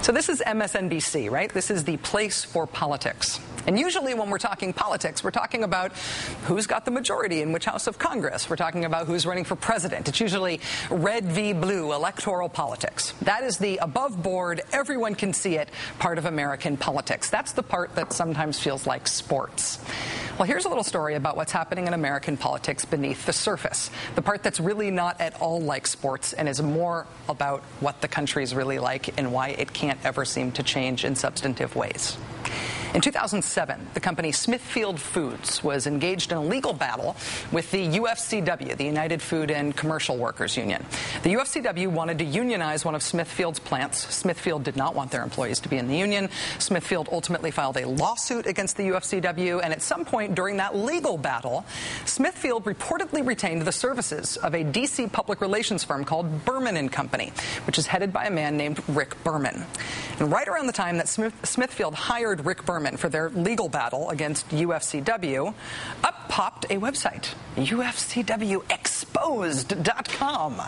So this is MSNBC, right? This is the place for politics. And usually when we're talking politics, we're talking about who's got the majority in which house of Congress. We're talking about who's running for president. It's usually red v. blue electoral politics. That is the above board, everyone can see it part of American politics. That's the part that sometimes feels like sports. Well, here's a little story about what's happening in American politics beneath the surface. The part that's really not at all like sports and is more about what the country's really like and why it can't ever seem to change in substantive ways. In 2007, the company Smithfield Foods was engaged in a legal battle with the UFCW, the United Food and Commercial Workers Union. The UFCW wanted to unionize one of Smithfield's plants. Smithfield did not want their employees to be in the union. Smithfield ultimately filed a lawsuit against the UFCW, and at some point during that legal battle, Smithfield reportedly retained the services of a D.C. public relations firm called Berman and Company, which is headed by a man named Rick Berman. And right around the time that Smithfield hired Rick Berman for their legal battle against UFCW, up popped a website, UFCWexposed.com.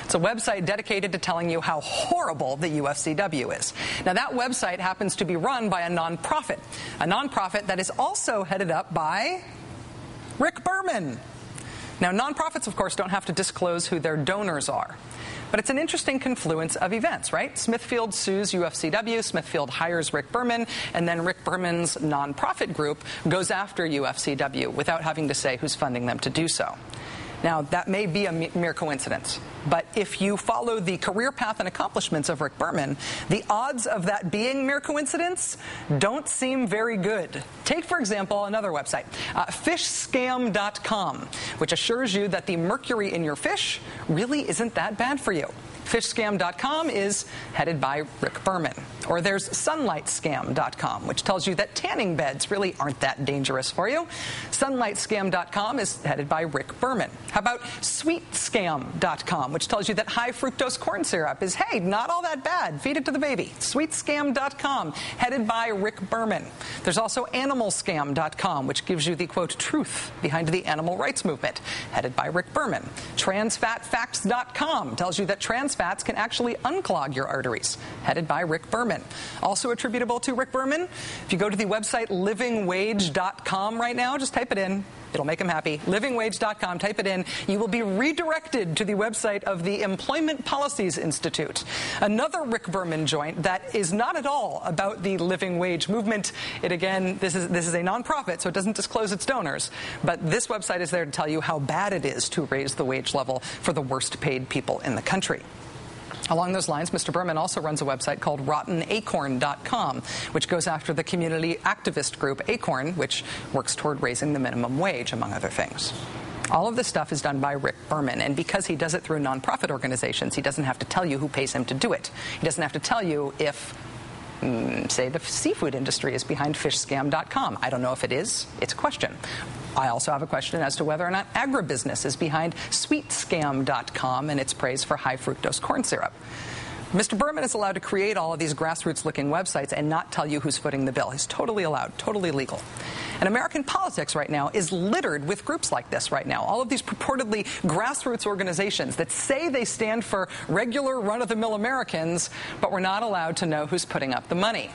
It's a website dedicated to telling you how horrible the UFCW is. Now, that website happens to be run by a nonprofit that is also headed up by Rick Berman. Now, nonprofits, of course, don't have to disclose who their donors are. But it's an interesting confluence of events, right? Smithfield sues UFCW, Smithfield hires Rick Berman, and then Rick Berman's nonprofit group goes after UFCW without having to say who's funding them to do so. Now, that may be a mere coincidence, but if you follow the career path and accomplishments of Rick Berman, the odds of that being mere coincidence don't seem very good. Take, for example, another website, fishscam.com, which assures you that the mercury in your fish really isn't that bad for you. Fishscam.com is headed by Rick Berman. Or there's sunlightscam.com, which tells you that tanning beds really aren't that dangerous for you. Sunlightscam.com is headed by Rick Berman. How about sweetscam.com, which tells you that high fructose corn syrup is, hey, not all that bad. Feed it to the baby. Sweetscam.com, headed by Rick Berman. There's also animalscam.com, which gives you the, quote, truth behind the animal rights movement, headed by Rick Berman. Transfatfacts.com tells you that trans fats can actually unclog your arteries, headed by Rick Berman. Also attributable to Rick Berman, if you go to the website livingwage.com right now, just type it in. It'll make him happy. Livingwage.com, type it in. You will be redirected to the website of the Employment Policies Institute, another Rick Berman joint that is not at all about the living wage movement. It, again, this is a nonprofit, so it doesn't disclose its donors. But this website is there to tell you how bad it is to raise the wage level for the worst paid people in the country. Along those lines, Mr. Berman also runs a website called RottenAcorn.com, which goes after the community activist group Acorn, which works toward raising the minimum wage, among other things. All of this stuff is done by Rick Berman, and because he does it through nonprofit organizations, he doesn't have to tell you who pays him to do it. He doesn't have to tell you if, say, the seafood industry is behind fishscam.com. I don't know if it is. It's a question. I also have a question as to whether or not agribusiness is behind sweetscam.com and its praise for high fructose corn syrup. Mr. Berman is allowed to create all of these grassroots-looking websites and not tell you who's footing the bill. He's totally allowed, totally legal. And American politics right now is littered with groups like this right now. All of these purportedly grassroots organizations that say they stand for regular run-of-the-mill Americans, but we're not allowed to know who's putting up the money.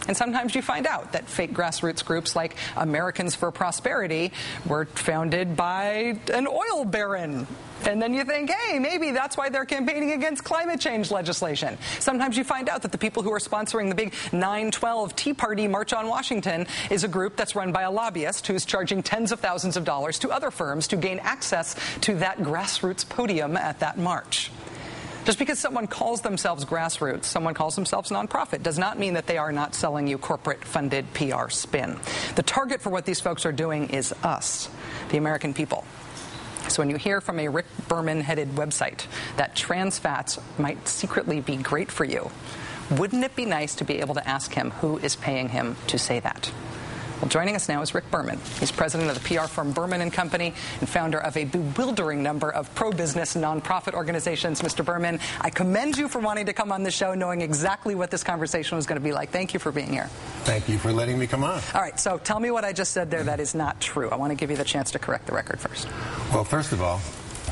And sometimes you find out that fake grassroots groups like Americans for Prosperity were founded by an oil baron. And then you think, hey, maybe that's why they're campaigning against climate change legislation. Sometimes you find out that the people who are sponsoring the big 9/12 Tea Party March on Washington is a group that's run by a lobbyist who's charging tens of thousands of dollars to other firms to gain access to that grassroots podium at that march. Just because someone calls themselves grassroots, someone calls themselves nonprofit, does not mean that they are not selling you corporate-funded PR spin. The target for what these folks are doing is us, the American people. So when you hear from a Rick Berman-headed website that trans fats might secretly be great for you, wouldn't it be nice to be able to ask him who is paying him to say that? Well, joining us now is Rick Berman. He's president of the PR firm Berman and Company and founder of a bewildering number of pro-business nonprofit organizations. Mr. Berman, I commend you for wanting to come on the show, knowing exactly what this conversation was going to be like. Thank you for being here. Thank you for letting me come on. All right, so tell me what I just said there that is not true. I want to give you the chance to correct the record first. Well, first of all,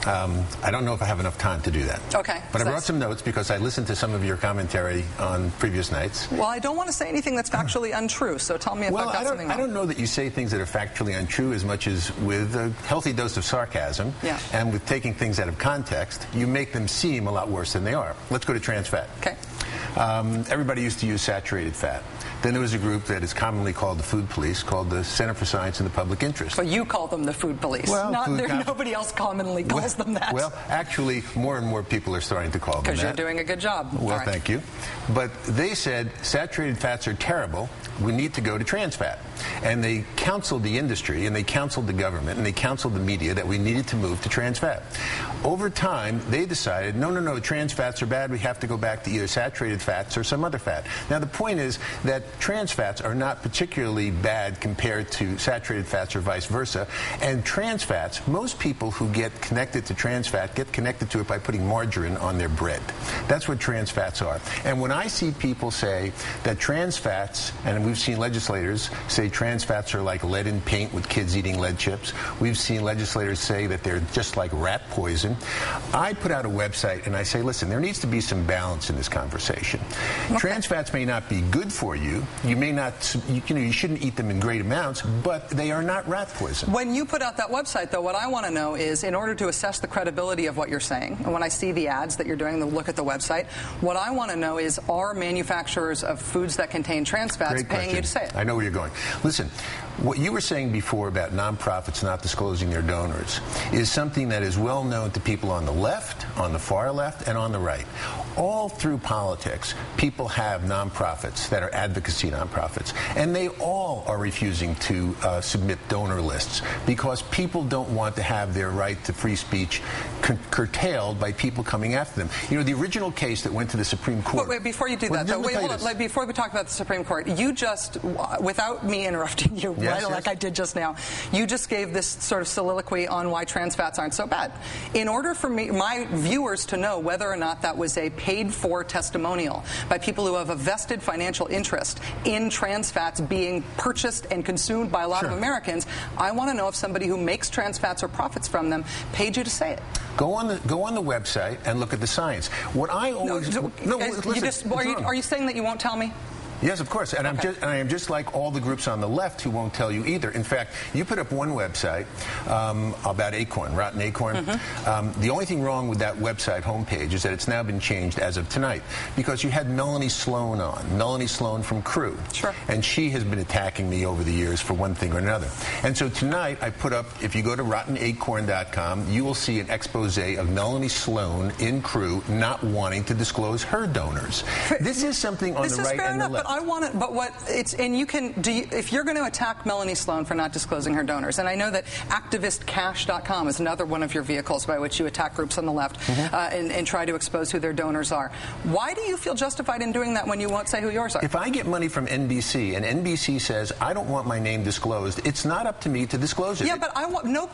I don't know if I have enough time to do that. Okay. But I brought some notes because I listened to some of your commentary on previous nights. Well, I don't want to say anything that's factually untrue, so tell me if I've got something wrong. I don't know that you say things that are factually untrue as much as with a healthy dose of sarcasm and with taking things out of context, you make them seem a lot worse than they are. Let's go to trans fat. Okay. Everybody used to use saturated fat. Then there was a group that is commonly called the Food Police, called the Center for Science and the Public Interest. So you call them the Food Police. Well, nobody else commonly calls them that. Well, actually, more and more people are starting to call them that. Because you're doing a good job. Well, thank you. But they said saturated fats are terrible. We need to go to trans fat. And they counseled the industry, and they counseled the government, and they counseled the media that we needed to move to trans fat. Over time, they decided, no, trans fats are bad. We have to go back to either saturated fats or some other fat. Now, the point is that trans fats are not particularly bad compared to saturated fats or vice versa. And trans fats, most people who get connected to trans fat get connected to it by putting margarine on their bread. That's what trans fats are. And when I see people say that trans fats, and we've seen legislators say trans fats are like lead in paint with kids eating lead chips. We've seen legislators say that they're just like rat poison. I put out a website and I say, listen, there needs to be some balance in this conversation. Okay. Trans fats may not be good for you. You may not, you shouldn't eat them in great amounts, but they are not rat poison. When you put out that website, though, what I want to know is, in order to assess the credibility of what you're saying, and when I see the ads that you're doing, the look at the website, what I want to know is, are manufacturers of foods that contain trans fats paying you to say it? I know where you're going. Listen, what you were saying before about nonprofits not disclosing their donors is something that is well known to people on the left, on the far left, and on the right. All through politics, people have nonprofits that are advocacy nonprofits, and they all are refusing to submit donor lists because people don't want to have their right to free speech curtailed by people coming after them. You know, the original case that went to the Supreme Court... Wait, before you do that, though, hold on. Like, before we talk about the Supreme Court, you just, without me interrupting you, like I did just now, you just gave this sort of soliloquy on why trans fats aren't so bad. In order for my viewers to know whether or not that was a paid-for testimonial by people who have a vested financial interest in trans fats being purchased and consumed by a lot of Americans, I want to know if somebody who makes trans fats or profits from them paid you to say it. Go on the website and look at the science. What I always are you saying that you won't tell me? Yes, of course, and I am just like all the groups on the left who won't tell you either. In fact, you put up one website about acorn, rotten acorn. The only thing wrong with that website homepage is that it's now been changed as of tonight because you had Melanie Sloan on, Melanie Sloan from Crew, and she has been attacking me over the years for one thing or another. And so tonight I put up, if you go to rottenacorn.com, you will see an expose of Melanie Sloan in Crew not wanting to disclose her donors. This is something on the right and the left. I want it, but what it's, and you can, if you're going to attack Melanie Sloan for not disclosing her donors, and I know that activistcash.com is another one of your vehicles by which you attack groups on the left and try to expose who their donors are. Why do you feel justified in doing that when you won't say who yours are? If I get money from NBC and NBC says, I don't want my name disclosed, it's not up to me to disclose it. Yeah, but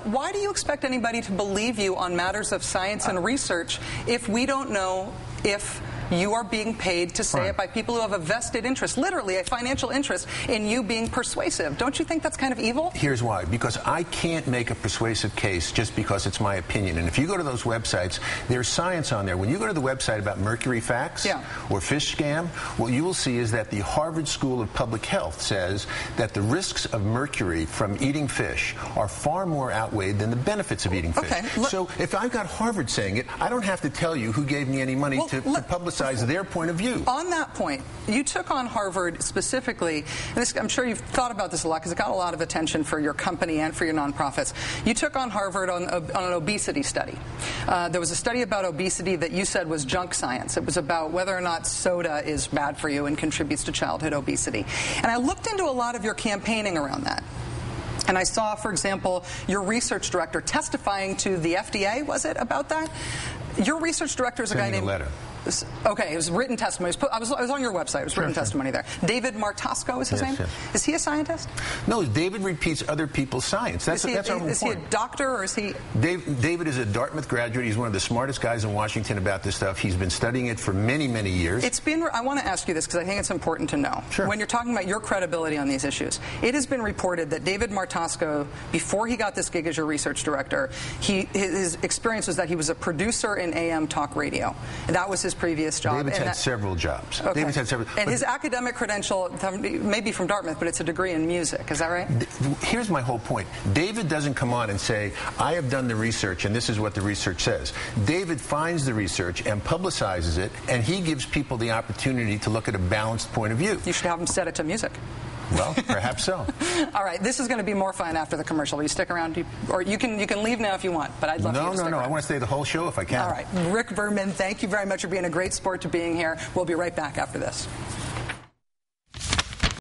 why do you expect anybody to believe you on matters of science and research if we don't know if you are being paid to say it by people who have a vested interest, literally a financial interest, in you being persuasive? Don't you think that's kind of evil? Here's why. Because I can't make a persuasive case just because it's my opinion. And if you go to those websites, there's science on there. When you go to the website about mercury facts or fish scam, what you will see is that the Harvard School of Public Health says that the risks of mercury from eating fish are far more outweighed than the benefits of eating fish. So if I've got Harvard saying it, I don't have to tell you who gave me any money to publicize their point of view. On that point, you took on Harvard specifically, and this, I'm sure you've thought about this a lot because it got a lot of attention for your company and for your nonprofits. You took on Harvard on an obesity study. There was a study about obesity that you said was junk science. It was about whether or not soda is bad for you and contributes to childhood obesity. And I looked into a lot of your campaigning around that. And I saw, for example, your research director testifying to the FDA, was it, about that? Your research director is a guy named... Okay, it was written testimony. I was on your website. It was written testimony there. David Martosco is his name? Yes. Is he a scientist? No, David repeats other people's science. That's our point. Is he a doctor or is he... David is a Dartmouth graduate. He's one of the smartest guys in Washington about this stuff. He's been studying it for many, many years. I want to ask you this because I think it's important to know. Sure. When you're talking about your credibility on these issues, it has been reported that David Martosco, before he got this gig as your research director, his experience was that he was a producer in AM talk radio. And that was his previous job. David's had several jobs. Okay. David's had several. And his academic credential may be from Dartmouth, but it's a degree in music. Is that right? Here's my whole point. David doesn't come on and say, I have done the research and this is what the research says. David finds the research and publicizes it, and he gives people the opportunity to look at a balanced point of view. You should have him set it to music. Well, perhaps so. All right, this is going to be more fun after the commercial. Will you stick around? Or you can leave now if you want, but I'd love you to stick around. I want to stay the whole show if I can. All right. Rick Berman, thank you very much for being a great sport to being here. We'll be right back after this.